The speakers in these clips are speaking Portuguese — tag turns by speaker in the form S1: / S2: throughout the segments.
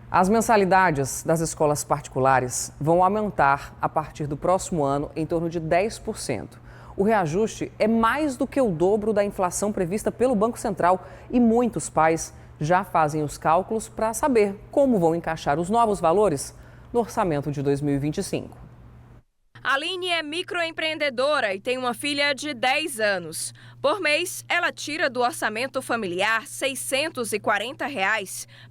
S1: As mensalidades das escolas particulares vão aumentar a partir do próximo ano em torno de 10%. O reajuste é mais do que o dobro da inflação prevista pelo Banco Central e muitos pais já fazem os cálculos para saber como vão encaixar os novos valores no orçamento de 2025.
S2: Aline é microempreendedora e tem uma filha de 10 anos. Por mês, ela tira do orçamento familiar R$ 640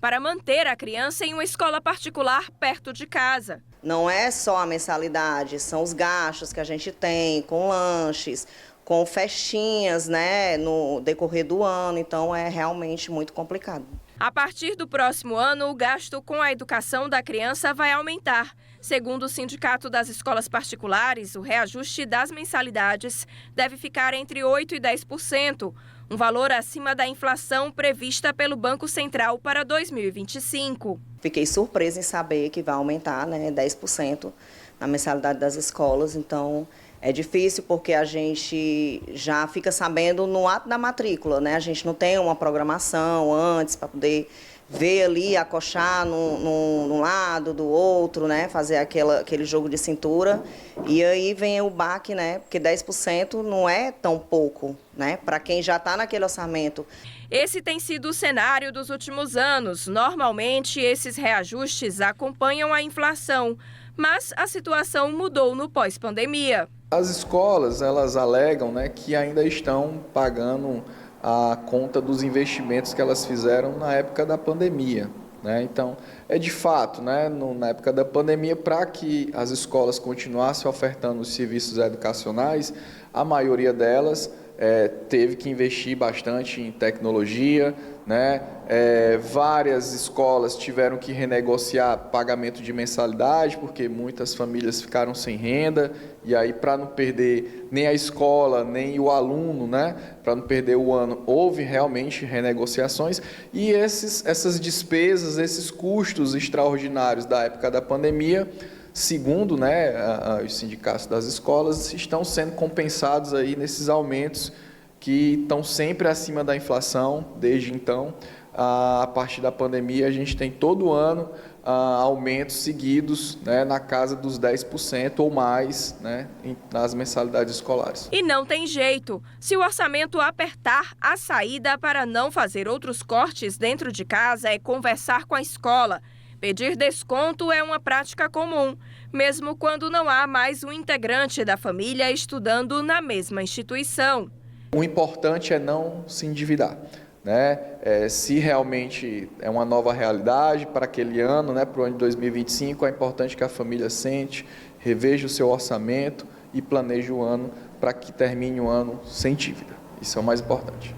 S2: para manter a criança em uma escola particular perto de casa.
S3: Não é só a mensalidade, são os gastos que a gente tem com lanches, com festinhas, né, no decorrer do ano, então é realmente muito complicado.
S2: A partir do próximo ano, o gasto com a educação da criança vai aumentar. Segundo o Sindicato das Escolas Particulares, o reajuste das mensalidades deve ficar entre 8% e 10%, um valor acima da inflação prevista pelo Banco Central para 2025.
S3: Fiquei surpresa em saber que vai aumentar, 10% na mensalidade das escolas, então é difícil porque a gente já fica sabendo no ato da matrícula, A gente não tem uma programação antes para poder ver ali, acochar num lado, do outro, fazer aquele jogo de cintura. E aí vem o baque, porque 10% não é tão pouco, para quem já está naquele orçamento.
S2: Esse tem sido o cenário dos últimos anos. Normalmente, esses reajustes acompanham a inflação, mas a situação mudou no pós-pandemia.
S4: As escolas, elas alegam, que ainda estão pagando a conta dos investimentos que elas fizeram na época da pandemia. Então, é de fato, na época da pandemia, para que as escolas continuassem ofertando os serviços educacionais, a maioria delas teve que investir bastante em tecnologia, várias escolas tiveram que renegociar pagamento de mensalidade, porque muitas famílias ficaram sem renda, e aí para não perder nem a escola, nem o aluno, para não perder o ano, houve realmente renegociações, e essas despesas, esses custos extraordinários da época da pandemia, segundo os sindicatos das escolas, estão sendo compensados aí nesses aumentos que estão sempre acima da inflação. Desde então, a partir da pandemia, a gente tem todo ano aumentos seguidos na casa dos 10% ou mais nas mensalidades escolares.
S2: E não tem jeito. Se o orçamento apertar, a saída para não fazer outros cortes dentro de casa é conversar com a escola. Pedir desconto é uma prática comum, mesmo quando não há mais um integrante da família estudando na mesma instituição.
S4: O importante é não se endividar, se realmente é uma nova realidade para aquele ano, para o ano de 2025, é importante que a família sente, reveja o seu orçamento e planeje o ano para que termine o ano sem dívida. Isso é o mais importante.